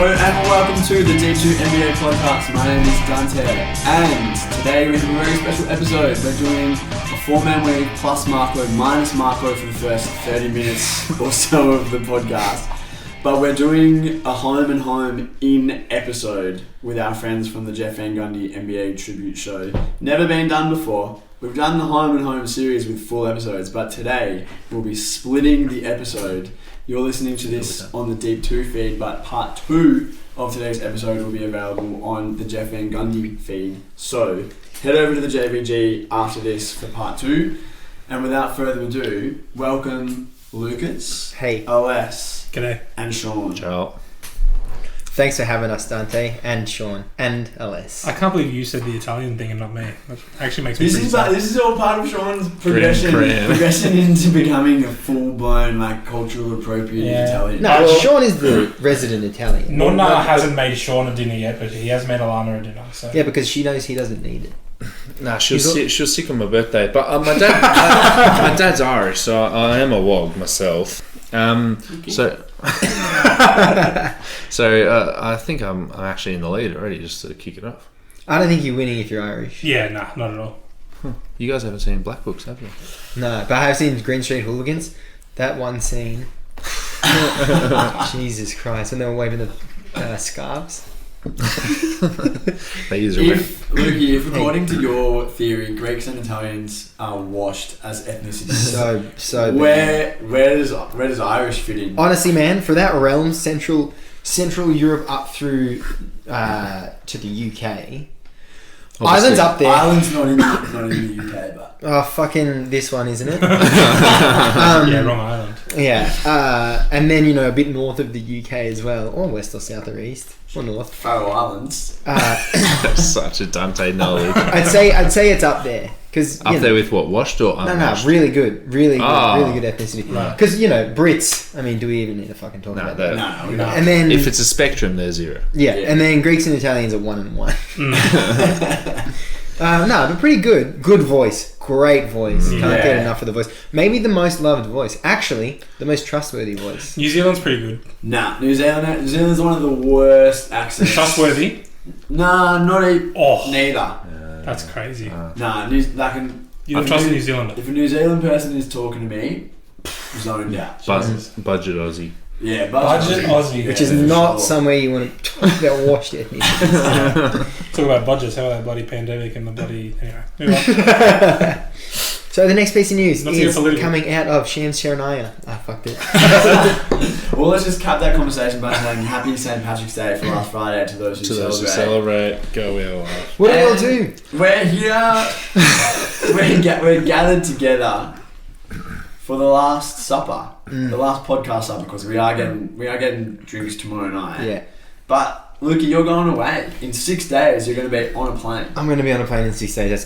Hello and welcome to the D2 NBA podcast. My name is Dante and today we have a very special episode. We're doing a 4-man week plus Marco minus Marco for the first 30 minutes or so of the podcast. But we're doing a home and home in episode with our friends from the Jeff Van Gundy NBA Tribute Show. Never been done before. We've done the home and home series with full episodes, but today we'll be splitting the episode. You're listening to this on the Deep 2 feed, but part 2 of today's episode will be available on the Jeff Van Gundy feed. So head over to the JVG after this for part 2. And without further ado, welcome Lucas, hey, OS, g'day, and Sean. Ciao. Thanks for having us, Dante and Sean and LS. I can't believe you said the Italian thing and not me. That actually makes me pretty sad. This is all part of Sean's progression into becoming a full-blown, cultural appropriate Italian. No, Sean is the resident Italian. Nonna hasn't made Sean a dinner yet, but he has made Alana a dinner. So. Yeah, because she knows he doesn't need it. Nah, she was sick on my birthday. But my dad's Irish, so I am a wog myself. So I think I'm actually in the lead already, just to kick it off. I don't think you're winning if you're Irish. Yeah, nah, not at all. You guys haven't seen Black Books, have you? No, but I have seen Green Street Hooligans. That one scene. Jesus Christ, when they were waving the scarves. They use Lukey, if according to your theory, Greeks and Italians are washed as ethnicities, so where does Irish fit in? Honestly, man, for that realm, Central Europe up through to the UK. Ireland's up there. Ireland's not in the UK, but fucking this one, isn't it? Yeah, wrong island. Yeah, and then a bit north of the UK as well, or west or south or east or north. Faroe Islands. Such a Dante knowledge. I'd say it's up there because up there with what, washed or unwashed? No, really good ethnicity. Because Brits. I mean, do we even need to fucking talk about that? No, we don't. And then if it's a spectrum, there's 0. Yeah, and then Greeks and Italians are 1 and 1. But pretty good. Good voice. Great voice. Can't get enough of the voice. Maybe the most loved voice. Actually, the most trustworthy voice. New Zealand's pretty good. Nah, New Zealand's one of the worst accents. Trustworthy? Nah, neither. That's crazy. Nah, you don't trust a New Zealander. If a New Zealand person is talking to me, zoned out. Budget Aussie. Yeah, budget Aussie. Which is not somewhere you want to talk about washed ethnicities. Talk about budgets, how about that bloody pandemic and the bloody... Anyway, move on. So the next piece of news Not is coming out of Shams Sharanaya. I fucked it. Well, let's just cut that conversation by saying Happy St. Patrick's Day for last Friday to those who celebrate. Go we all are. What do we all do? We're here. we're gathered together for the last supper, the last podcast supper, because we are getting drinks tomorrow night. Yeah. But Lukey, you're going away in 6 days. You're going to be on a plane. I'm going to be on a plane in 6 days. That's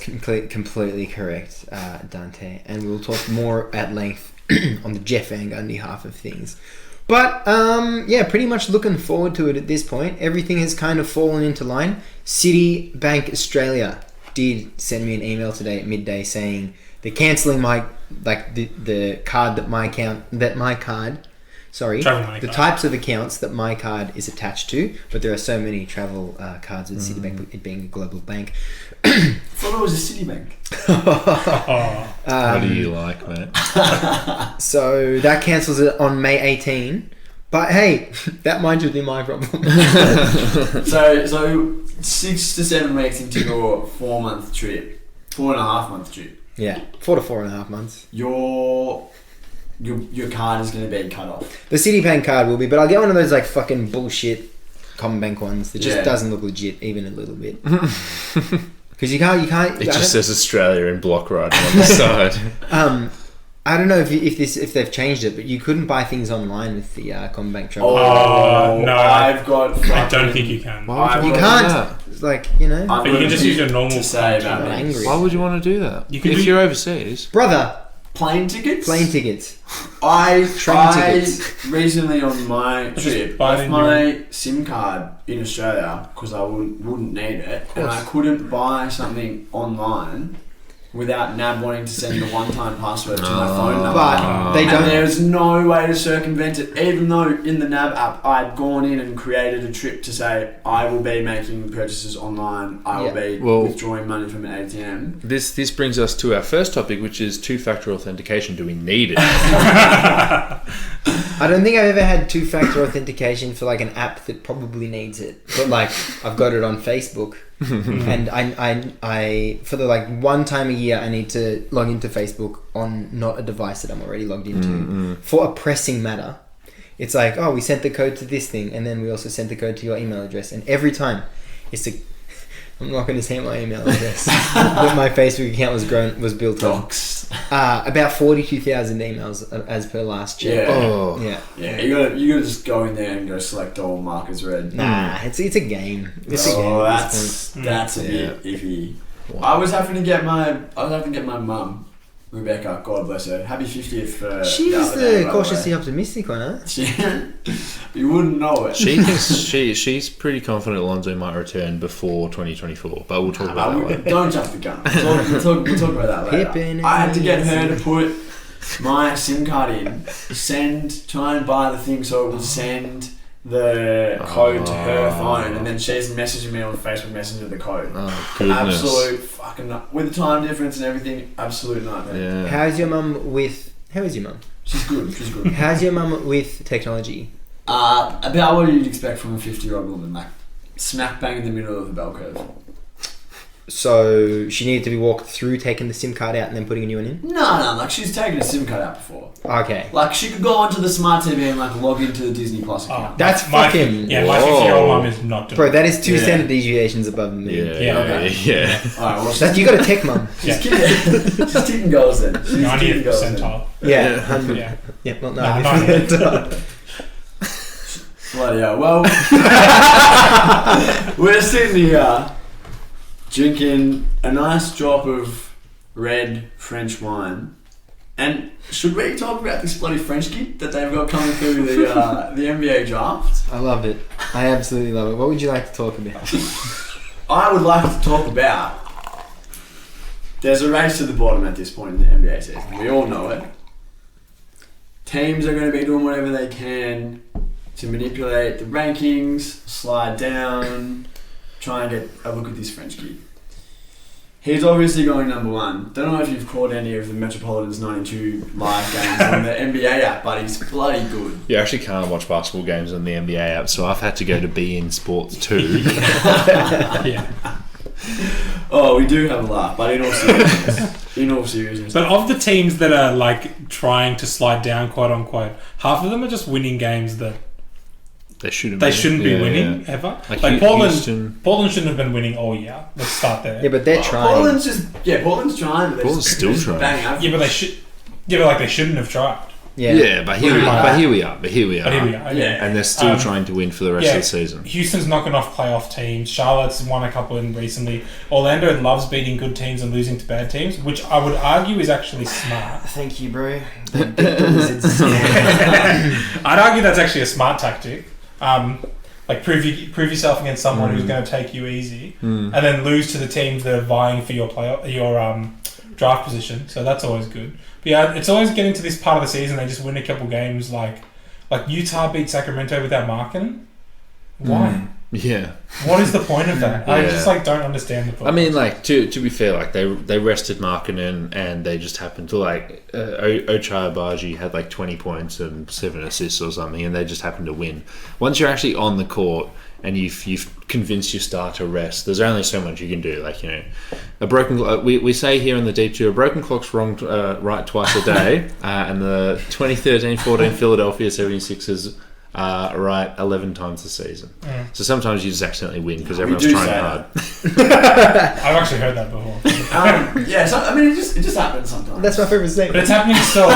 completely correct, Dante. And we'll talk more at length on the Jeff Van Gundy half of things. But pretty much looking forward to it at this point. Everything has kind of fallen into line. Citibank Australia did send me an email today at midday saying they're cancelling the card the types of accounts that my card is attached to, but there are so many travel cards with Citibank, it being a global bank. I thought it was a Citibank. What do you like, mate? So that cancels it on May 18. But hey, that might just be my problem. So 6 to 7 weeks into your 4-month trip, 4.5-month trip. Yeah, 4 to 4.5 months. Your card is going to be cut off. The Citibank card will be, but I'll get one of those fucking bullshit Commonbank ones that just doesn't look legit even a little bit. Because you can't. It just says Australia in block writing on the side. I don't know if they've changed it, but you couldn't buy things online with the Commonbank travel. No, I don't think you can. You can't. It's but you can just use your normal. Why would you want to do that? You're overseas, brother. Plane tickets. I recently on my trip left my SIM card in Australia because I wouldn't need it, and I couldn't buy something online without NAB wanting to send the one-time password to my phone number. But they And don't. there's no way to circumvent it, even though in the NAB app I'd gone in and created a trip to say I will be making purchases online, I will be withdrawing money from an ATM. This brings us to our first topic, which is two-factor authentication. Do we need it? I don't think I've ever had two-factor authentication for like an app that probably needs it. But like, I've got it on Facebook, and I for the like one time a year I need to log into Facebook on not a device that I'm already logged into for a pressing matter. It's like, oh, we sent the code to this thing, and then we also sent the code to your email address, and every time it's the I'm not going to say my email address that my Facebook account was built Docs. on. About 42,000 emails as per last check. Yeah. You gotta just go in there and go select all markers red. Nah, it's a game. It's a game. That's a bit iffy. Wow. I was having to get my mum, Rebecca, God bless her, happy 50th for She's other day, the cautiously optimistic one, huh? You wouldn't know it. She thinks she's pretty confident Lonzo might return before 2024, but we'll talk about that later. Don't jump the gun. We'll talk about that later. I had to get her to put my SIM card in, try and buy the thing so it would send the code to her phone, and then she's messaging me on Facebook Messenger the code. Oh, goodness. Absolute fucking with the time difference and everything, absolute nightmare. Yeah. How is your mum? She's good. How's your mum with technology? About what you'd expect from a 50-year-old woman, like smack bang in the middle of the bell curve. So she needed to be walked through taking the SIM card out and then putting a new one in? No, like she's taken a SIM card out before. Okay. Like she could go onto the smart TV and like log into the Disney Plus account. That's fucking... Yeah, my 50-year-old mum is not doing Bro, that is two standard deviations above me. Yeah. Alright, well, You got a tech mum. She's kicking goals then. 90th percentile. Yeah, 100. Yeah. Yeah, well, no. 90th. Bloody hell. Well, we're sitting here drinking a nice drop of red French wine. And should we talk about this bloody French kid that they've got coming through the NBA draft? I love it. I absolutely love it. What would you like to talk about? I would like to talk about... There's a race to the bottom at this point in the NBA season. We all know it. Teams are going to be doing whatever they can to manipulate the rankings, slide down, try and get a look at this French kid. He's obviously going number one. Don't know if you've caught any of the Metropolitans 92 live games on the NBA app, but he's bloody good. You actually can't watch basketball games on the NBA app, so I've had to go to beIN Sports too. Yeah. Oh, we do have a laugh, but in all seriousness. But of the teams that are like trying to slide down, quote unquote, half of them are just winning games that they shouldn't be winning ever. Like Portland shouldn't have been winning all year. Let's start there. Yeah, but they're trying. Portland's trying, but Portland's still trying. Yeah, but they shouldn't have tried. Yeah, but here we are. Yeah. And they're still trying to win for the rest of the season. Houston's knocking off playoff teams. Charlotte's won a couple in recently. Orlando loves beating good teams and losing to bad teams, which I would argue is actually smart. Thank you, bro. The Wizards. I'd argue that's actually a smart tactic. Like prove yourself against someone who's going to take you easy, and then lose to the teams that are vying for your draft position. So that's always good. But yeah, it's always getting to this part of the season. They just win a couple games. Like Utah beat Sacramento without marking. Why? Yeah. What is the point of that? I just don't understand the point. I mean, to be fair, they rested Markkanen and they just happened to Ochai Agbaji had 20 points and 7 assists or something, and they just happened to win. Once you're actually on the court and you've convinced your star to rest, there's only so much you can do. A broken we say here in the Deep Two, a broken clock's wrong right twice a day, and the 2013-14 Philadelphia 76ers right 11 times a season. So sometimes you just accidentally win because everyone's trying hard. I've actually heard that before. It just happens sometimes. That's my favourite statement. But it's happening so.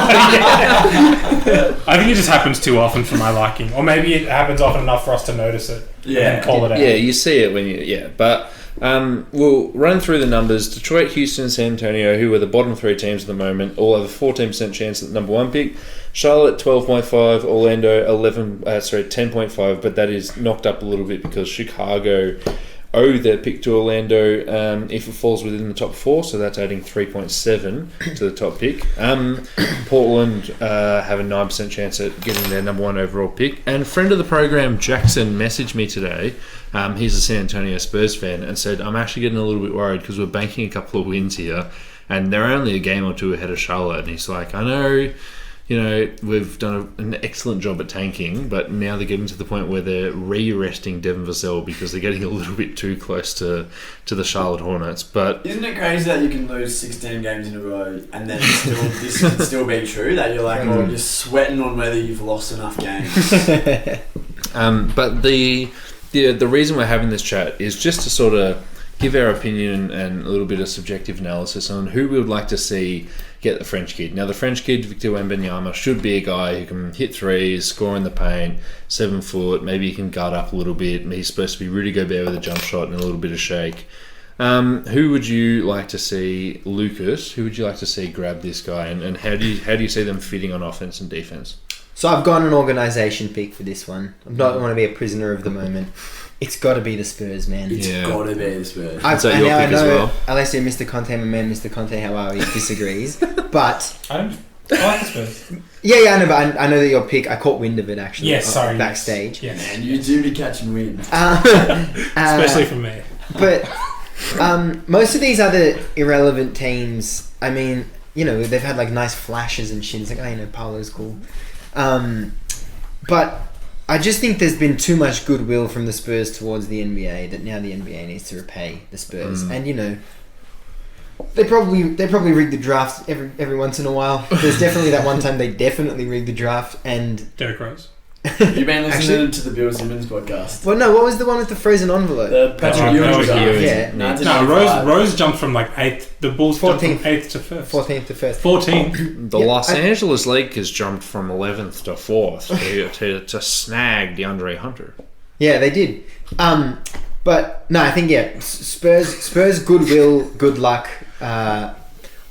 I think it just happens too often for my liking, or maybe it happens often enough for us to notice it. And call it out. Yeah, you see it when you. Yeah, but. We'll run through the numbers. Detroit, Houston, San Antonio, who are the bottom 3 teams at the moment, all have a 14% chance at the number 1 pick. Charlotte 12.5, Orlando 10.5, but that is knocked up a little bit because Chicago owe their pick to Orlando if it falls within the top 4, so that's adding 3.7 to the top pick. Portland have a 9% chance at getting their number 1 overall pick. And friend of the program, Jackson, messaged me today. He's a San Antonio Spurs fan and said, I'm actually getting a little bit worried because we're banking a couple of wins here and they're only a game or two ahead of Charlotte. And he's like, I know... we've done an excellent job at tanking, but now they're getting to the point where they're re-arresting Devin Vassell because they're getting a little bit too close to the Charlotte Hornets. But isn't it crazy that you can lose 16 games in a row and then this can still be true? That you're like, you're sweating on whether you've lost enough games. But the reason we're having this chat is just to sort of give our opinion and a little bit of subjective analysis on who we would like to see get the French kid. Now, the French kid, Victor Wembanyama, should be a guy who can hit threes, score in the paint, 7 foot, maybe he can guard up a little bit. He's supposed to be Rudy Gobert with a jump shot and a little bit of shake. Who would you like to see, Lucas, who would you like to see grab this guy? And how do you see them fitting on offense and defense? So I've got an organisation pick for this one. I don't want to be a prisoner of the moment. It's got to be the Spurs, man. It's got to be the Spurs. Is that your pick as well? Alessio, Mr. Conte, my man, Mr. Conte, how are we? Disagrees. But... I like the Spurs. Yeah, I know, but I know that your pick, I caught wind of it, actually. Yes, sorry. Backstage. Yes. Man, you do be catching wind. Especially from me. But most of these other irrelevant teams, I mean, they've had, like, nice flashes and shit. It's like, Paolo's cool. But... I just think there's been too much goodwill from the Spurs towards the NBA that now the NBA needs to repay the Spurs. And they probably rig the draft every once in a while. There's definitely that one time they definitely rigged the draft and Derrick Rose. You've been listening to the Bill Simmons podcast. Well, no, what was the one with the frozen envelope? The Patrick Ewing draft. Yeah. No, Rose jumped from like 8th. The Bulls 14th. jumped from 8th to 1st. 14th to 1st. 14th. The Los Angeles Lakers jumped from 11th to 4th to snag DeAndre Hunter. Yeah, they did. But no, I think Spurs goodwill, good luck. I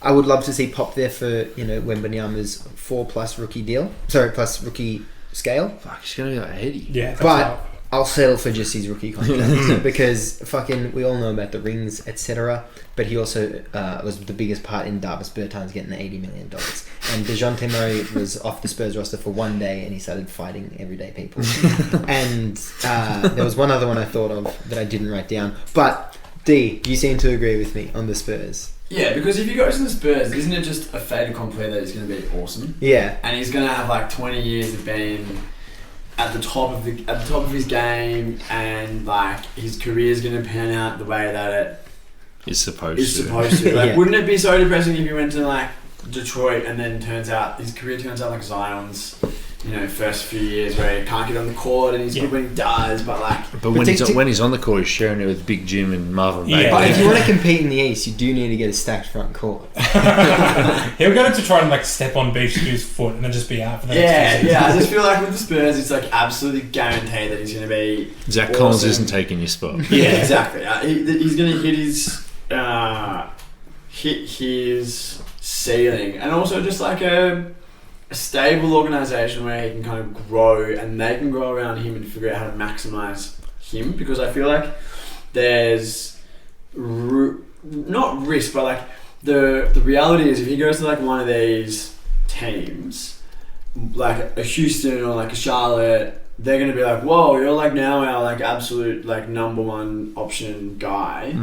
would love to see Pop there for Wembanyama's 4+ rookie deal. Sorry, plus rookie scale. Fuck, he's gonna be like 80. Yeah, but I'll settle for just his rookie contract because we all know about the rings, etc. But he also was the biggest part in Davis Bertans getting $80 million. And DeJounte Murray was off the Spurs roster for one day and he started fighting everyday people. And there was one other one I thought of that I didn't write down. But D, you seem to agree with me on the Spurs. Yeah, because if he goes to the Spurs, isn't it just a fait accompli that he's going to be awesome? Yeah, and he's going to have like 20 years of being at the top of his game, and like his career is going to pan out the way that it is supposed to. Like, wouldn't it be so depressing if he went to like Detroit and then his career turns out like Zion's? First few years where he can't get on the court and he's good when he does, but when he's on the court, he's sharing it with Big Jim and Marvin Bagley. But if you want to compete in the East, you do need to get a stacked front court. He'll go to try and like step on Beef Stew's foot and then just be out for the next 2 seasons. I just feel like with the Spurs, it's like absolutely guaranteed that he's going to be. Zach Collins isn't taking your spot. Yeah, exactly. He's going to hit his ceiling, and also just like a stable organisation where he can kind of grow and they can grow around him and figure out how to maximise him, because I feel like there's not risk, but like the reality is if he goes to like one of these teams like a Houston or like a Charlotte, they're going to be like, whoa, you're like now our like absolute like number one option guy.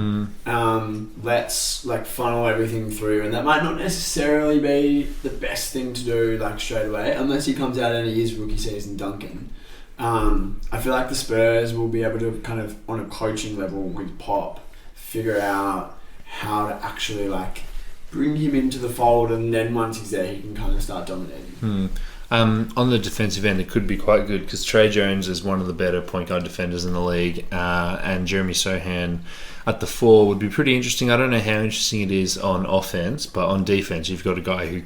Let's like funnel everything through, and that might not necessarily be the best thing to do like straight away unless he comes out and he is rookie season dunking. I feel like the Spurs will be able to kind of on a coaching level with Pop figure out how to actually like bring him into the fold, and then once he's there he can kind of start dominating. On the defensive end, it could be quite good because Trey Jones is one of the better point guard defenders in the league, and Jeremy Sohan at the 4 would be pretty interesting. I don't know how interesting it is on offense, but on defense, you've got a guy who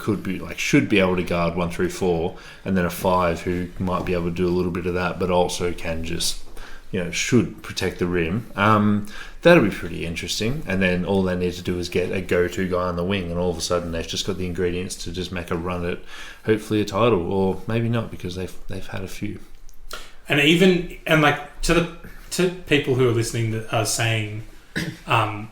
should be able to guard 1 through 4, and then a 5 who might be able to do a little bit of that, but also can just should protect the rim. That'll be pretty interesting. And then all they need to do is get a go-to guy on the wing, and all of a sudden they've just got the ingredients to just make a run at hopefully a title, or maybe not because they've had a few. And like to to people who are listening that are saying, oh,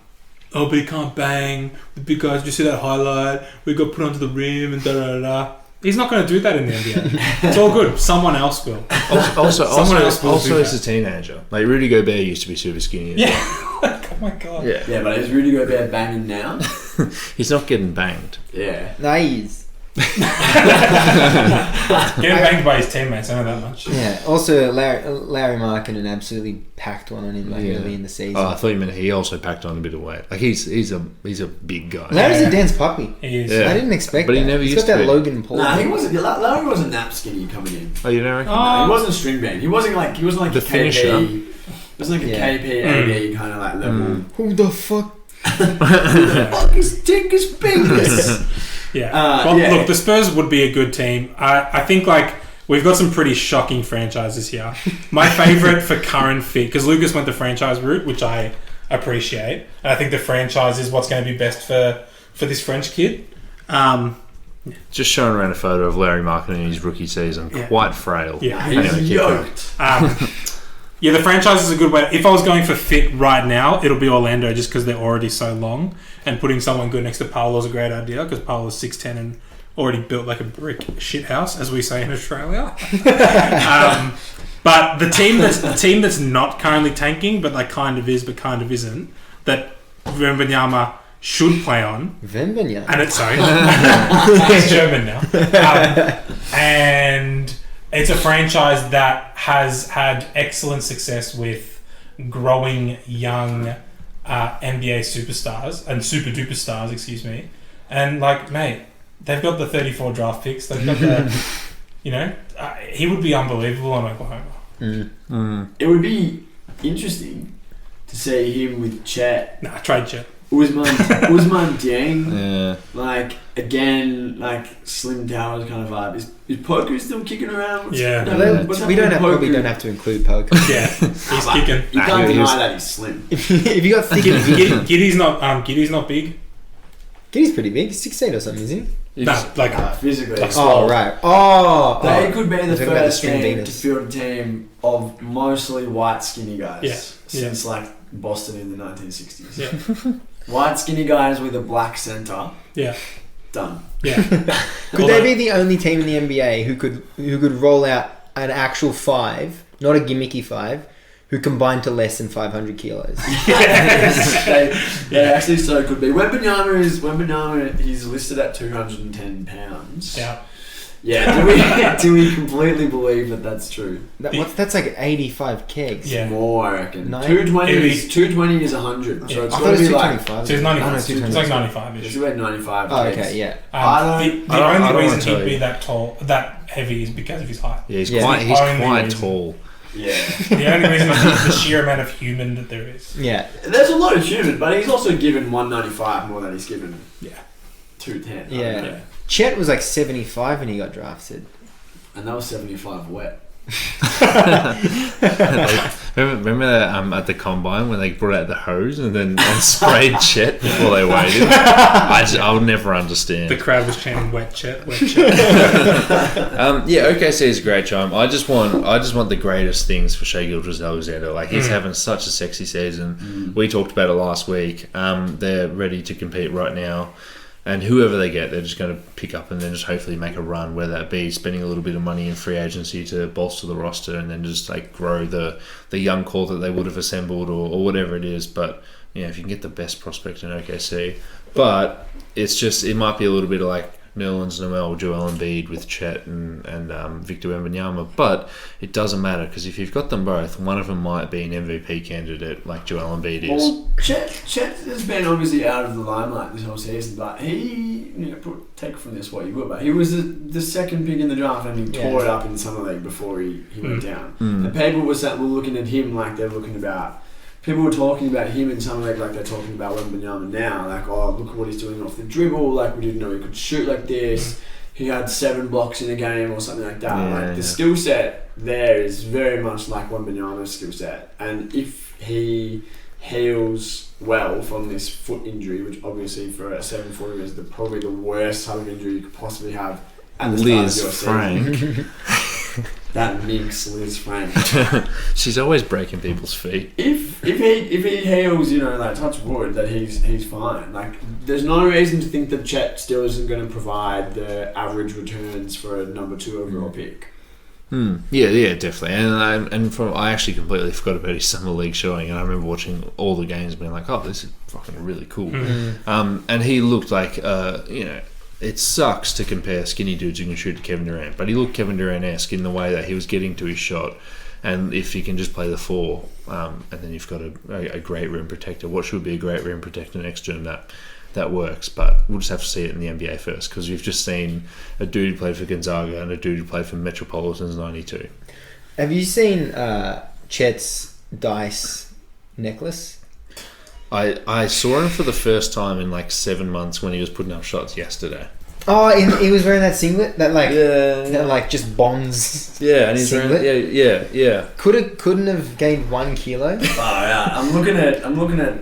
but he can't bang. The big guys, just see that highlight. We got put onto the rim and da da da. He's not going to do that in the NBA. It's all good. Someone else will. Also, he's a teenager. Like Rudy Gobert used to be super skinny. Yeah. Oh my god. Yeah, but is Rudy Gobert banging now? He's not getting banged. Yeah. No, he is. Getting banged by his teammates, I know that much. Yeah. Also, Larry Markkinen absolutely packed one on him early in the season. Oh, I thought you meant he also packed on a bit of weight. Like he's a big guy. Larry's a dense puppy. He is. Yeah. I didn't expect But that. he never He's used got to that be. Logan Paul. Nah, he wasn't. Larry wasn't that skinny coming in. Oh, you don't reckon? No, he wasn't string band. He wasn't like The a finisher. KP. He wasn't like a KP AD kind of like level. Who the fuck? Who the fuck is Tinker's fingers? Yeah. Look, the Spurs would be a good team. I think like we've got some pretty shocking franchises here. My favourite for current fit, because Lucas went the franchise route, which I appreciate, and I think the franchise is what's going to be best for this French kid. Just showing around a photo of Larry Markkinen in his rookie season. Yeah. Quite frail. Yeah. Anyway, He's keep going. yoked. Yeah, the franchise is a good way. If I was going for fit right now, it'll be Orlando just because they're already so long. And putting someone good next to Paolo's a great idea because Paolo's 6'10" and already built like a brick shithouse, as we say in Australia. But the team that's not currently tanking, but like kind of is, but kind of isn't, that Wembanyama should play on. Wembanyama. And it's German now. And it's a franchise that has had excellent success with growing young NBA superstars and super duper stars, excuse me. And like, mate, they've got the 34 draft picks. They've got the, he would be unbelievable on Oklahoma. It would be interesting to see him with Chet. Nah, trade Chet. Usman Dieng. Yeah. Like, again, like Slim Towers kind of vibe. Is Poku still kicking around? Yeah. We probably don't have to include Poku. Yeah, he's kicking. You can't deny that he's slim. If you got thick and Giddy's not big. Giddy's pretty big. He's 6'8" or something, isn't he? No, like Physically. Like, Oh, right. Oh. They could be the We're talking about first string team Venus. to field a team of mostly white skinny guys. Yeah. Since like Boston in the 1960s. Yeah. White skinny guys with a black center. Yeah. Done. Yeah. Could they be the only team in the NBA who could roll out an actual 5, not a gimmicky 5, who combined to less than 500 kilos? They actually so could be. Wembanyama, he's listed at 210 pounds. Yeah. Yeah, do we completely believe that that's true? That's like 85 kegs. Yeah. More, I reckon. No. 220 is 100. So Yeah. it's I thought got it to was be like 225. So he's 95. Oh, no, It's 225. like 95-ish. it's about 95. Oh, kegs. okay, yeah. The I only don't reason wanna tell he'd be you. that tall, that heavy, is because of his height. Yeah, he's Yeah. quite Only reason. tall. Yeah. The only reason is the sheer amount of human that there is. Yeah. There's a lot of human, but he's also given 195 more than he's given Yeah. 210. Yeah. Yeah. Chet was like 75 when he got drafted. And that was 75 wet. Remember at the combine when they brought out the hose and sprayed Chet before they waited? I'll never understand. The crowd was chanting "Wet Chet, Wet Chet." Yeah, OKC is a great time. I just want the greatest things for Shai Gilgeous-Alexander. Like he's having such a sexy season. We talked about it last week. They're ready to compete right now. And whoever they get, they're just going to pick up and then just hopefully make a run, whether that be spending a little bit of money in free agency to bolster the roster and then just like grow the young core that they would have assembled or whatever it is. But if you can get the best prospect in OKC. But it's just, it might be a little bit of like Nerlens Noel, Joel Embiid with Chet and Victor Wembanyama, but it doesn't matter because if you've got them both, one of them might be an MVP candidate like Joel Embiid is. Well, Chet has been obviously out of the limelight this whole season, but he, take from this what you will, but he was the second pick in the draft and he tore it up in Summer League before he went down. And people were looking at him like they're looking about. People were talking about him in Summer League like they're talking about Wembanyama now. Like, oh, look at what he's doing off the dribble. Like, we didn't know he could shoot like this. He had 7 blocks in a game or something like that. The skill set there is very much like Wembanyama's skill set. And if he heals well from this foot injury, which obviously for a 7-footer is probably the worst type of injury you could possibly have at the start of your season. Frank. That minx Liz Frank. She's always breaking people's feet. If he heals, like touch wood, that he's fine. Like, there's no reason to think that Chet still isn't going to provide the average returns for a number 2 overall pick. Yeah, definitely. I actually completely forgot about his summer league showing, and I remember watching all the games, being like, "Oh, this is fucking really cool." And he looked like, it sucks to compare skinny dudes who can shoot to Kevin Durant, but he looked Kevin Durant-esque in the way that he was getting to his shot. And if you can just play the 4, and then you've got a great rim protector, what should be a great rim protector next to him, that works. But we'll just have to see it in the NBA first, because we've just seen a dude who played for Gonzaga and a dude who played for Metropolitans 92. Have you seen Chet's dice necklace? I saw him for the first time in like 7 months when he was putting up shots yesterday. Oh, he was wearing that singlet that just bonds. Yeah, and he's singlet. wearing, yeah. Couldn't have gained 1 kilo. Oh yeah, I'm looking at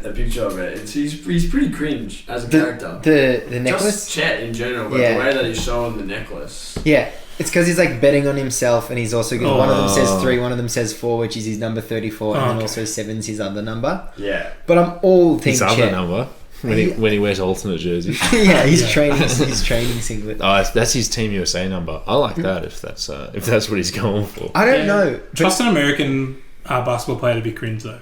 a picture of it. He's pretty cringe as a character. The necklace. Just Chet in general, but the way that he's showing the necklace. Yeah. It's because he's like betting on himself, and he's also got one of them says 3, one of them says 4, which is his number 34, and then also 7's his other number. Yeah, but I'm all team his Chet. Other number when he wears alternate jerseys. Yeah, his training singlet. Oh, that's his Team USA number. I like that if that's what he's going for. I don't know. Trust an American basketball player to be cringe though.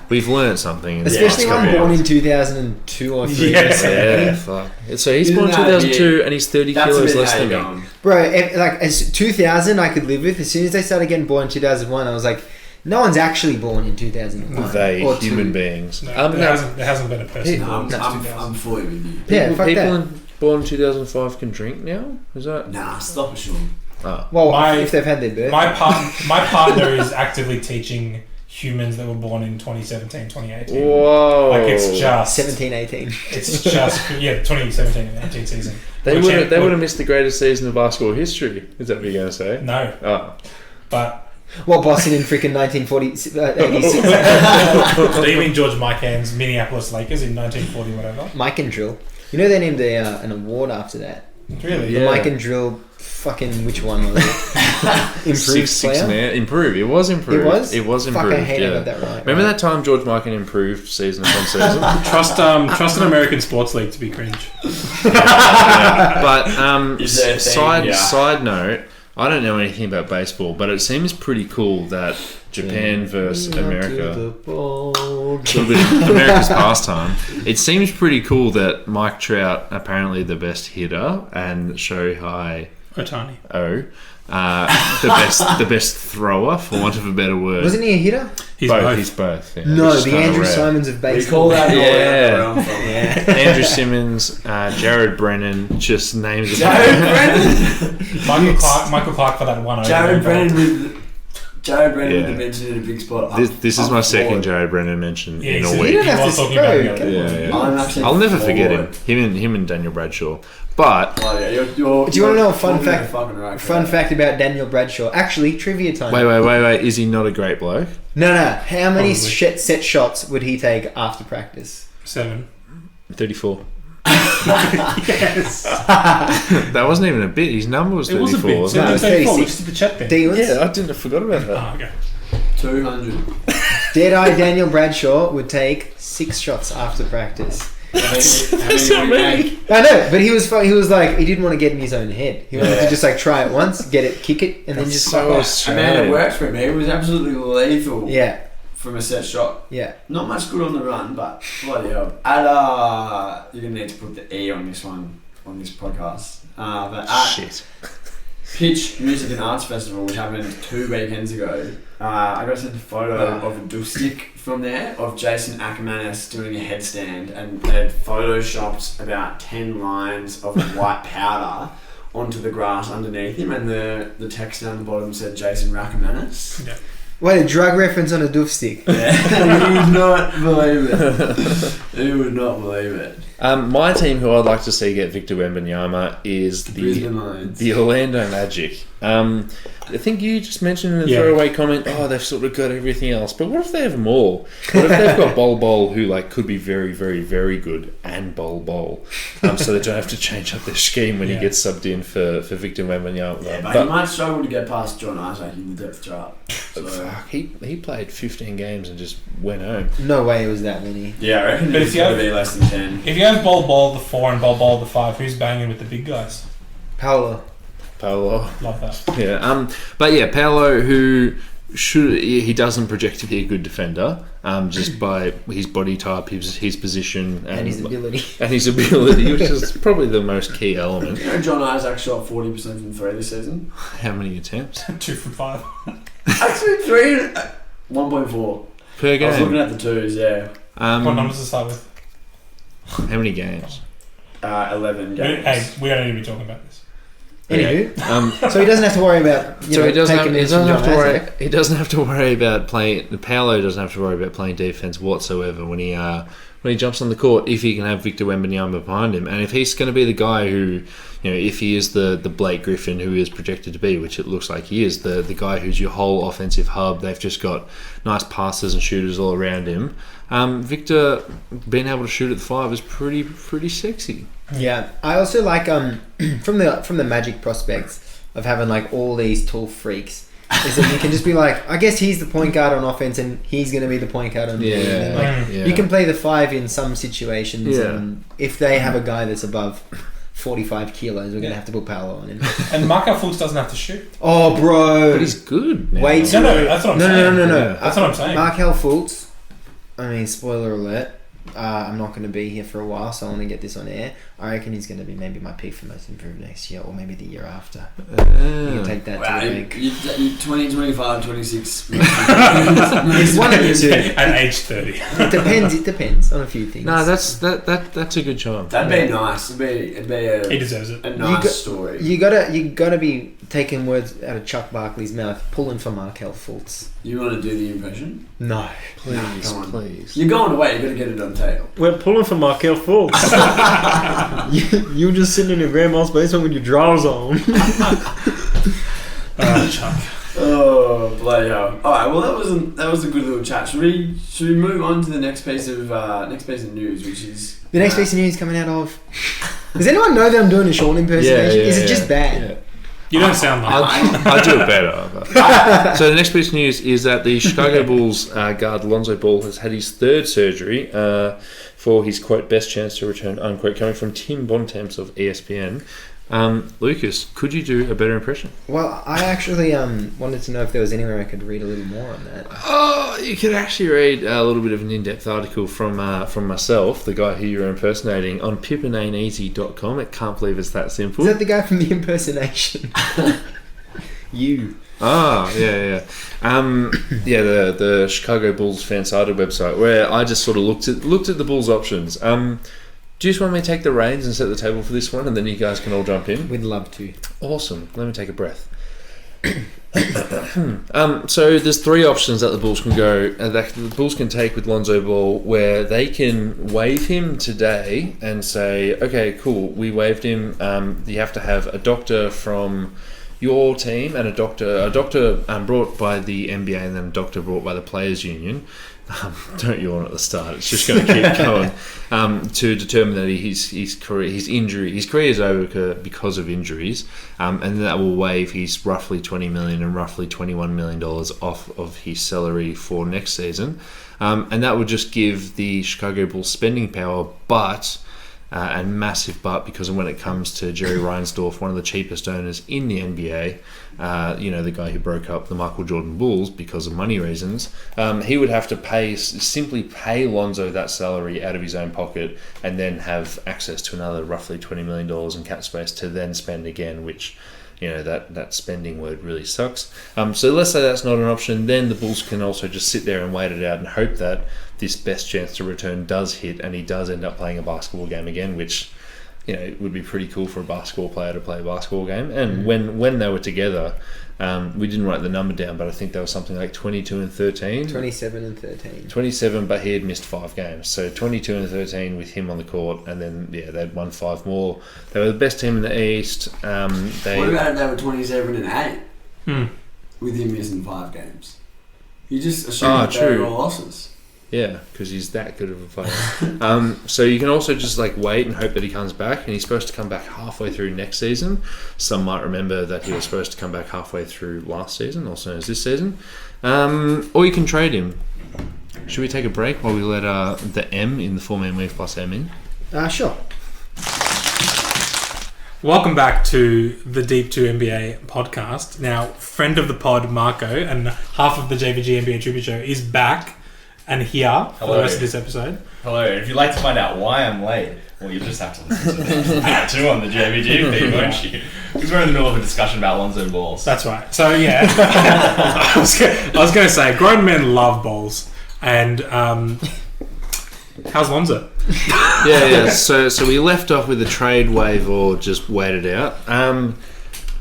We've learned something, especially one born in 2002 or 3. Yeah, fuck. So he's born in 2002 and he's 30 kilos less than me. Bro, as 2000 I could live with. As soon as they started getting born in 2001, I was like, no one's actually born in 2001. They, or human beings. No, there hasn't been a person born since 2000. I'm fully with you. People born in 2005 can drink now? Is that? Nah, stop it, Sean. Oh. Well, if they've had their birth. My partner is actively teaching humans that were born in 2017, 2018. Whoa. Like, it's just 17, 18. It's just 2017 and 18 season. They would have missed the greatest season of basketball history. Is that what you're going to say? No. Oh. But Boston in freaking 1986. Do you mean George Mikan's Minneapolis Lakers in 1940 whatever? Mike and Drill. You know they named an award after that. Really? The Mike and Drill fucking which one was it? Improved player? Improved. It was improved. It was improved. Fuck, I hate I got that right. Remember that time George Mikan improved season upon season? Trust an American sports league to be cringe. But side note, I don't know anything about baseball, but it seems pretty cool that Japan versus America, a little bit of America's pastime. It seems pretty cool that Mike Trout, apparently the best hitter, and Shohei Ohtani, the best thrower, for want of a better word. Wasn't he a hitter? He's both. Yeah, no, the Andrew Simons of baseball. We call that Andrew Simmons, Jared Brennan, just names of Michael Clark for that one. Jared Brennan with the mention in a big spot. This is my second Jared Brennan mention in a week. You don't have to I'll never forget him. Him and Daniel Bradshaw. But do you want to know a fun fact? Fun fact about Daniel Bradshaw. Actually, trivia time. Wait. Is he not a great bloke? No. How many set shots would he take after practice? 7. 34. Yes. That wasn't even a bit. His number was 34. It was a bit. No, it was 34, which is the Chet bit. Yeah, I forgot about that. Oh, okay. 200. Dead-eye Daniel Bradshaw would take 6 shots after practice. That's not many. I know, but he was like, he didn't want to get in his own head. He wanted to just like try it once, get it, kick it, and then just fuck off. And man, it worked for him. He was absolutely lethal. Yeah. From a set shot. Yeah. Not much good on the run, but bloody hell. You're going to need to put the E on this one, on this podcast. But Shit. Pitch Music and Arts Festival, which happened 2 weekends ago, I got sent a photo of a doostick from there of Jason Ackermanis doing a headstand, and they had photoshopped about 10 lines of white powder onto the grass underneath him, and the text down the bottom said Jason Ackermanis. Yeah. Wait, a drug reference on a doof stick. Yeah. You would not believe it. You would not believe it. My team, who I'd like to see get Victor Wembanyama, is the Orlando Magic. I think you just mentioned in the throwaway comment, they've sort of got everything else. But what if they have them all? What if they've got Bol, who could be very, very, very good, and Bol, so they don't have to change up their scheme when he gets subbed in for Victor Wembanyama. Yeah, but he might struggle to get past John Isaac in the depth chart. So. Fuck, he played 15 games and just went home. No way it was that many. Yeah, I reckon it's going to be less than 10. If you have Bol the 4 and Bol the 5, who's banging with the big guys? Paolo. Love that. Yeah. But yeah, Paolo, who he doesn't project to be a good defender, just by his body type, his position, and his ability. Which is probably the most key element. You know, John Isaac shot 40% from 3 this season. How many attempts? 2 from 5. Actually, 3, 1.4 per game. I was looking at the twos. Yeah. What numbers to start with? How many games? 11 games. Hey, we don't need to be talking about this. Anywho, so he doesn't have to worry about. He doesn't have to worry about playing. Paolo doesn't have to worry about playing defense whatsoever when he jumps on the court. If he can have Victor Wembanyama behind him, and if he's going to be the guy who, if he is the Blake Griffin who he is projected to be, which it looks like he is, the guy who's your whole offensive hub. They've just got nice passers and shooters all around him. Victor being able to shoot at the 5 is pretty sexy. Yeah, I also like from the Magic prospects of having all these tall freaks is that you can just be I guess he's the point guard on offense and he's going to be the point guard on defense. You can play the 5 in some situations, and if they have a guy that's above 45 kilos, we're going to have to put Paolo on him. And Markel Fultz doesn't have to shoot. Oh, bro! But he's good now. Wait, no, that's what I'm saying. No. That's what I'm saying. Markel Fultz. I mean, spoiler alert. I'm not going to be here for a while, so I want to get this on air. I reckon he's going to be maybe my pick for most improved next year, or maybe the year after. You can take that to the bank. 20, 25, 26. It's one of the two. At age 30. It depends on a few things. No, that's a good job. That'd be nice. It'd be he deserves it. A nice story. You gotta be taking words out of Chuck Barkley's mouth, pulling for Markel Fultz. You want to do the impression? No. Please. You're going away, you've got to get it on tape. We're pulling for Markel Fultz. You're just sitting in your grandma's basement with your drawers on. Chuck. Oh, bloody hell! All right, well that was a good little chat. Should we move on to the next piece of news, which is the next piece of news coming out of? Does anyone know that I'm doing a Sean impersonation? Is it just bad? Yeah. You don't sound like I do it better. So the next piece of news is that the Chicago Bulls guard Lonzo Ball has had his 3rd surgery for his, quote, best chance to return, unquote, coming from Tim Bontemps of ESPN. Lucas, could you do a better impression? Well, I actually wanted to know if there was anywhere I could read a little more on that. Oh, you could actually read a little bit of an in-depth article from myself, the guy who you're impersonating, on pippinaneasy.com. I can't believe it's that simple. Is that the guy from the impersonation? You. Ah, yeah. The Chicago Bulls fan-sided website, where I just sort of looked at the Bulls' options. Do you just want me to take the reins and set the table for this one, and then you guys can all jump in? We'd love to. Awesome. Let me take a breath. So there's 3 options that the Bulls can go, that the Bulls can take with Lonzo Ball, where they can waive him today and say, okay, cool, we waived him. You have to have a doctor from your team and a doctor brought by the NBA and then a doctor brought by the Players Union. Don't yawn at the start. It's just going to keep going to determine that his career is over because of injuries, and then that will waive his roughly $20 million and roughly $21 million off of his salary for next season, and that would just give the Chicago Bulls spending power, and massive but, because when it comes to Jerry Reinsdorf, one of the cheapest owners in the NBA, the guy who broke up the Michael Jordan Bulls because of money reasons, he would have to simply pay Lonzo that salary out of his own pocket and then have access to another roughly $20 million in cap space to then spend again, which, that spending word really sucks. So let's say that's not an option. Then the Bulls can also just sit there and wait it out and hope that this best chance to return does hit and he does end up playing a basketball game again, which it would be pretty cool for a basketball player to play a basketball game. And when they were together, we didn't write the number down, but I think they were something like 22 and 13. 27 and 13. 27, but he had missed 5 games. So 22 and 13 with him on the court, and then they'd won 5 more. They were the best team in the East. What about if they were 27 and 8 with him missing 5 games? You just assume that they were all losses. Yeah, because he's that good of a player. So you can also just wait and hope that he comes back, and he's supposed to come back halfway through next season. Some might remember that he was supposed to come back halfway through last season, also known as this season. Or you can trade him. Should we take a break while we let the M in the 4-man weave plus M in? Sure. Welcome back to the Deep 2 NBA podcast. Now, friend of the pod, Marco, and half of the JVG NBA Tribute Show is back and here for the rest of this episode. Hello. If you'd like to find out why I'm late, well, you just have to listen to this part 2 on the JVG feed, won't you? Because we're in the middle of a discussion about Lonzo Balls. That's right. So, yeah. I was going to say, grown men love balls. And how's Lonzo? Yeah. So we left off with a trade wave or just wait it out.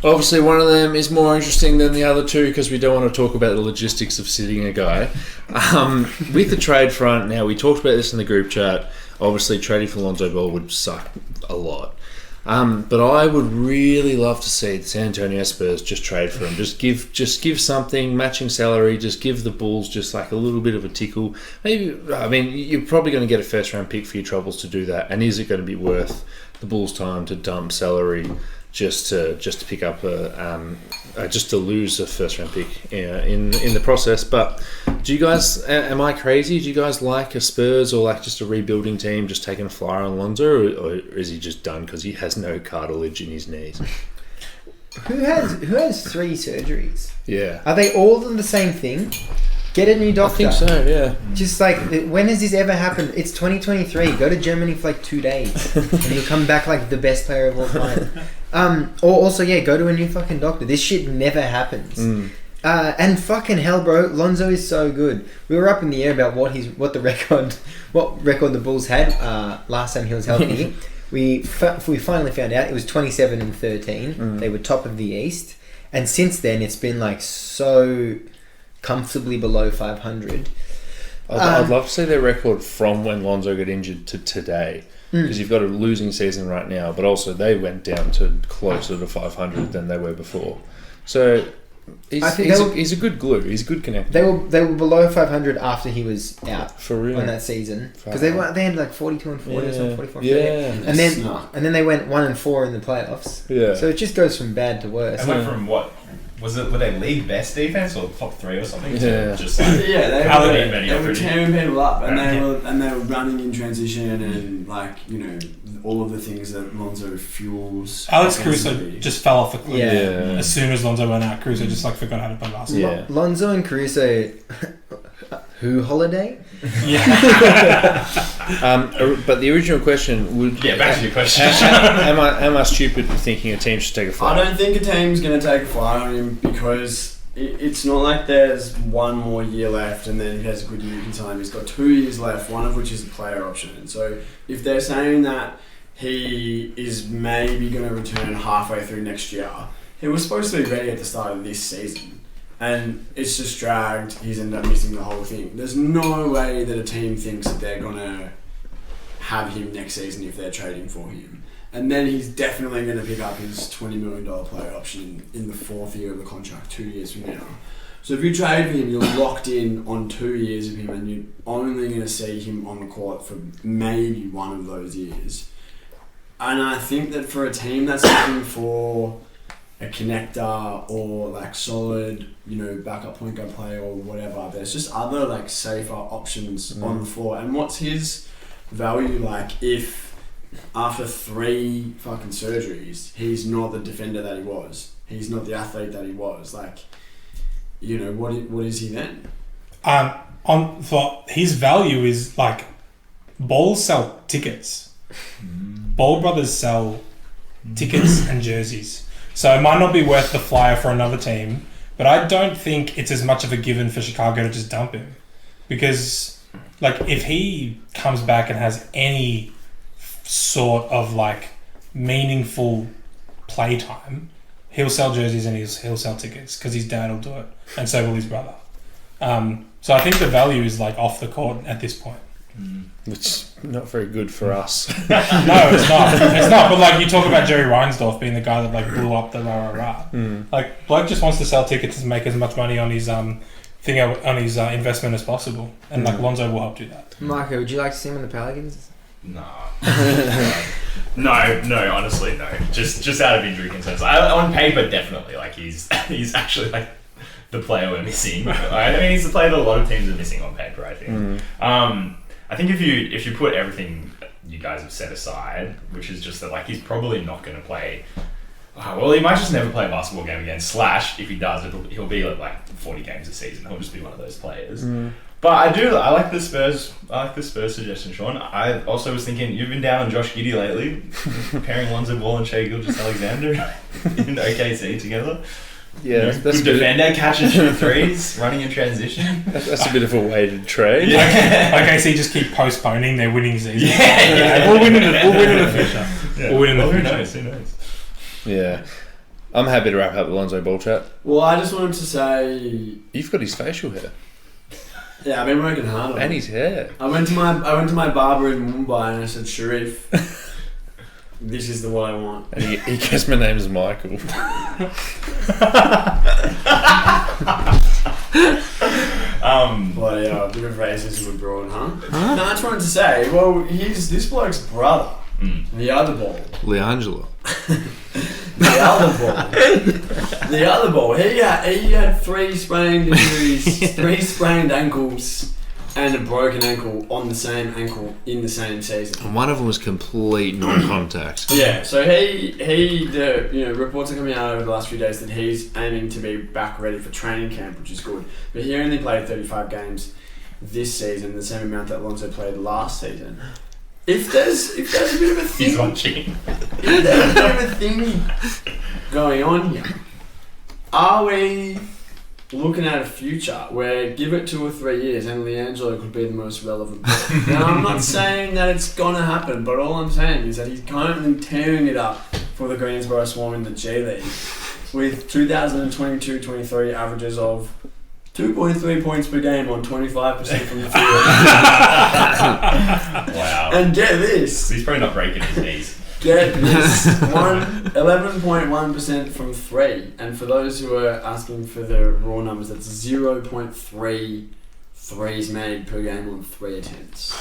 Obviously, one of them is more interesting than the other two because we don't want to talk about the logistics of sitting a guy. With the trade front, now we talked about this in the group chat. Obviously, trading for Lonzo Ball would suck a lot. But I would really love to see the San Antonio Spurs just trade for him. Just give something, matching salary. Just give the Bulls just a little bit of a tickle. Maybe, you're probably going to get a first round pick for your troubles to do that. And is it going to be worth the Bulls' time to dump salary just to pick up just to lose a first round pick in the process? But do you guys? Am I crazy? Do you guys like a Spurs or just a rebuilding team just taking a flyer on Lonzo, or is he just done because he has no cartilage in his knees? Who has 3 surgeries? Yeah. Are they all in the same thing? Get a new doctor. I think so, yeah. Just when has this ever happened? It's 2023. Go to Germany for 2 days and you'll come back the best player of all time. Or also, go to a new fucking doctor. This shit never happens. And fucking hell, bro, Lonzo is so good. We were up in the air about what record the Bulls had last time he was healthy. we finally found out it was 27 and 13. They were top of the East, and since then it's been so comfortably below 500. I'd love to see their record from when Lonzo got injured to today, because you've got a losing season right now, but also they went down to closer to 500 than they were before. So he's a good glue. He's a good connector. They were below 500 after he was out for real on that season, because they had 42 and 40 or something, 44 and 30. And then they went 1 and 4 in the playoffs. Yeah. So it just goes from bad to worse. And went from what? Were they league best defense or top 3 or something? Yeah. Just they were pretty. tearing people up, and they were running in transition, and all of the things that Lonzo fuels. Alex Caruso just fell off a cliff. Yeah. As soon as Lonzo went out, Caruso just forgot how to play basketball. Yeah. Lonzo and Caruso, who holiday? Yeah. But the original question would... Yeah, back to your question. Am I stupid for thinking a team should take a flyer? I don't think a team's going to take a flyer on him because it's not like there's 1 more year left and then he has a good year in time. He's got 2 years left, one of which is a player option. And so if they're saying that he is maybe going to return halfway through next year, he was supposed to be ready at the start of this season. And it's just dragged. He's ended up missing the whole thing. There's no way that a team thinks that they're going to have him next season if they're trading for him. And then he's definitely going to pick up his $20 million player option in the 4th year of the contract, 2 years from now. So if you trade for him, you're locked in on 2 years of him, and you're only going to see him on the court for maybe 1 of those years. And I think that for a team that's looking for a connector or solid, backup point guard player or whatever, there's just other safer options on the floor. And what's his value if after 3 fucking surgeries he's not the defender that he was, he's not the athlete that he was, what is he then? For his value is Balls sell tickets. Ball brothers sell tickets and jerseys. So it might not be worth the flyer for another team, but I don't think it's as much of a given for Chicago to just dump him. Because, if he comes back and has any sort of, meaningful play time, he'll sell jerseys and he'll sell tickets because his dad will do it, and so will his brother. So I think the value is like off the court at this point. Which is not very good for us. No, it's not. It's not. But like you talk about Jerry Reinsdorf being the guy that like blew up the rah. Like bloke just wants to sell tickets and make as much money on his investment as possible, and like Lonzo will help do that. Marco, would you like to see him in the Pelicans? No. No, honestly, no. Just out of injury concerns. On paper, definitely. Like he's actually like the player we're missing. I mean, he's the player that a lot of teams are missing on paper, I think. I think if you put everything you guys have set aside, which is just that like he's probably not going to play. Well, he might just never play a basketball game again. / if he does, he'll be like 40 games a season. He'll just be one of those players. But I like the Spurs. I like the Spurs suggestion, Sean. I also was thinking you've been down on Josh Giddey lately, pairing Lonzo Ball and Shai Gilgeous-Alexander in OKC together. Yeah, that's good defender, catch and shoot threes, running in transition. That's a bit of a weighted trade. OKC just keep postponing their winning season. Yeah. We'll win in the future. Yeah. We'll win in the Who future. knows? Yeah. I'm happy to wrap up the Lonzo Ball chat. Well, I just wanted to say, You've got his facial hair. yeah, I've been working hard on And it. his hair. I went to my barber in Mumbai and I said, Sharif, this is the one I want. And he guessed my name's Michael. Bloody hell, a bit of racism abroad, huh? No, I just wanted to say, well, he's this bloke's brother, the other ball. Leangelo. The other ball. He had 3 sprained injuries, 3 sprained ankles, and a broken ankle on the same ankle in the same season. And one of them was complete non-contact. Yeah, so reports are coming out over the last few days that he's aiming to be back ready for training camp, which is good. But he only played 35 games this season, the same amount that Lonzo played last season. If there's a bit of a thing, He's watching. if there's a bit of a thing going on here, are we looking at a future where give it 2 or 3 years and Leangelo could be the most relevant player? Now, I'm not saying that it's gonna happen, but all I'm saying is that he's currently tearing it up for the Greensboro Swarm in the G League with 2022-23 averages of 2.3 points per game on 25% from the field. Wow. And get this. He's probably not breaking his knees. Get this, 11.1% from 3, and for those who are asking for the raw numbers, that's 0.3 threes made per game on 3 attempts.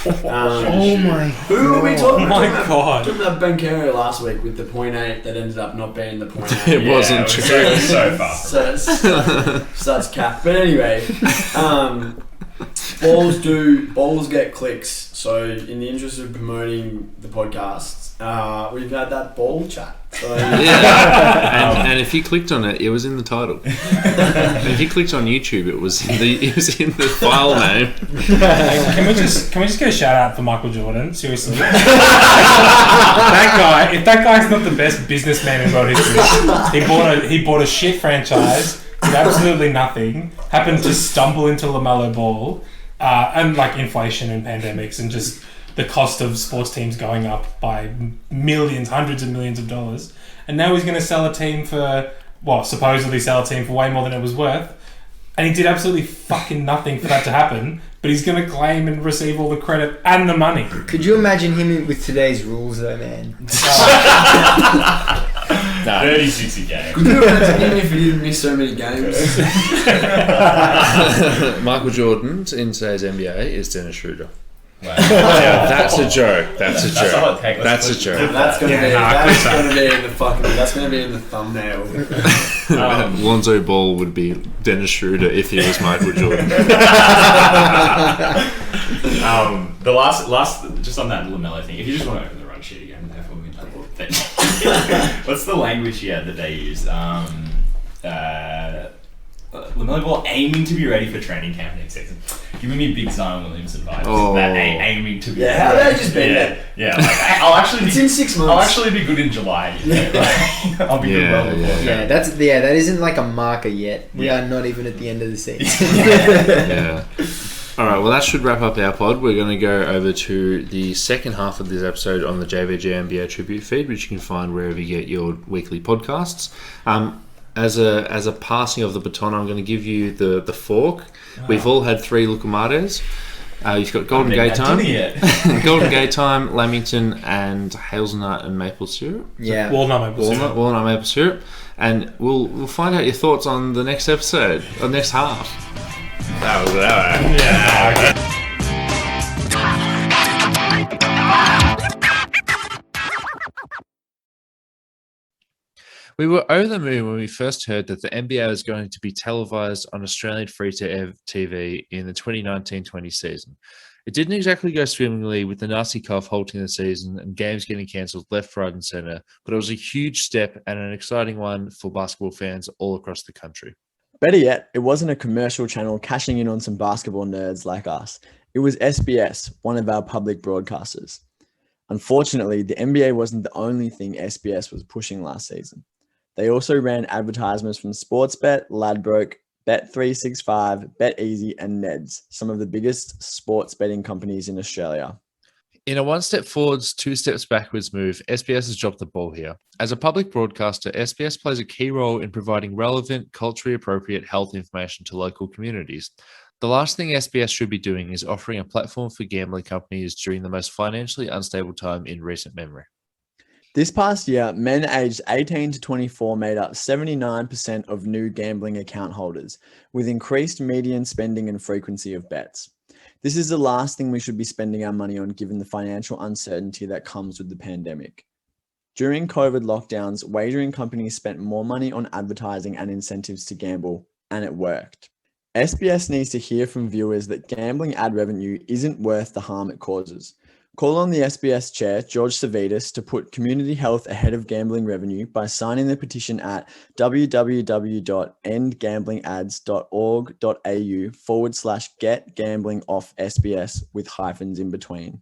Oh my Who were we talking about? Oh my God. Talking about Banchero last week with the 0.8 that ended up not being the 0.8. It wasn't true. So far. So it's cap. But anyway, balls get clicks. So in the interest of promoting the podcast, we've had that ball chat. So, and if you clicked on it, it was in the title. And if you clicked on YouTube, it was in the file name. Can we just get a shout out for Michael Jordan? Seriously, that guy. If that guy's not the best businessman in world history, he bought a shit franchise, did absolutely nothing, happened to stumble into LaMelo Ball, and like inflation and pandemics and just the cost of sports teams going up by millions, hundreds of millions of dollars, and now he's going to sell a team for supposedly sell a team for way more than it was worth. And he did absolutely fucking nothing for that to happen, but he's going to claim and receive all the credit and the money. Could you imagine him with today's rules, though, man? 36 a game. could you imagine him if he didn't miss so many games? Michael Jordan in today's NBA is Dennis Schroeder. Wow. That's a joke. That's a That's a joke. hot take. That's a joke. That's gonna be in the thumbnail. Lonzo Ball would be Dennis Schroeder if he was Michael Jordan. The last, just on that LaMelo thing, if you just want to open the run sheet again, therefore we can what's the language here that they use? LaMelo Ball aiming to be ready for training camp next season. Giving me big Zion Williamson vibes. Oh. That aiming to be. Yeah, how did I just be there? Yeah, like, I'll actually. It's in 6 months. I'll actually be good in July. You know? Like, I'll be good well before. Yeah, that isn't like a marker yet. We are not even at the end of the season. Yeah. All right, well, that should wrap up our pod. We're going to go over to the second half of this episode on the JVG NBA Tribute feed, which you can find wherever you get your weekly podcasts. As a passing of the baton, I'm going to give you the fork. Wow. We've all had 3 Lucamates. You've got Golden Gate Time, Golden Gate Time, Lamington, and hazelnut and maple syrup. Yeah, walnut maple syrup, and we'll find out your thoughts on the next episode, or next half. That was Yeah. We were over the moon when we first heard that the NBA was going to be televised on Australian free-to-air TV in the 2019-20 season. It didn't exactly go swimmingly, with the nasty cough halting the season and games getting cancelled left, right and centre, but it was a huge step and an exciting one for basketball fans all across the country. Better yet, it wasn't a commercial channel cashing in on some basketball nerds like us. It was SBS, one of our public broadcasters. Unfortunately, the NBA wasn't the only thing SBS was pushing last season. They also ran advertisements from Sportsbet, Ladbrokes, Bet365, BetEasy, and Neds, some of the biggest sports betting companies in Australia. In a one step forwards, 2 steps backwards move, SBS has dropped the ball here. As a public broadcaster, SBS plays a key role in providing relevant, culturally appropriate health information to local communities. The last thing SBS should be doing is offering a platform for gambling companies during the most financially unstable time in recent memory. This past year, men aged 18 to 24 made up 79% of new gambling account holders, with increased median spending and frequency of bets. This is the last thing we should be spending our money on given the financial uncertainty that comes with the pandemic. During COVID lockdowns, wagering companies spent more money on advertising and incentives to gamble, and it worked. SBS needs to hear from viewers that gambling ad revenue isn't worth the harm it causes. Call on the SBS chair, George Savitas, to put community health ahead of gambling revenue by signing the petition at www.endgamblingads.org.au/get gambling off SBS with hyphens in between.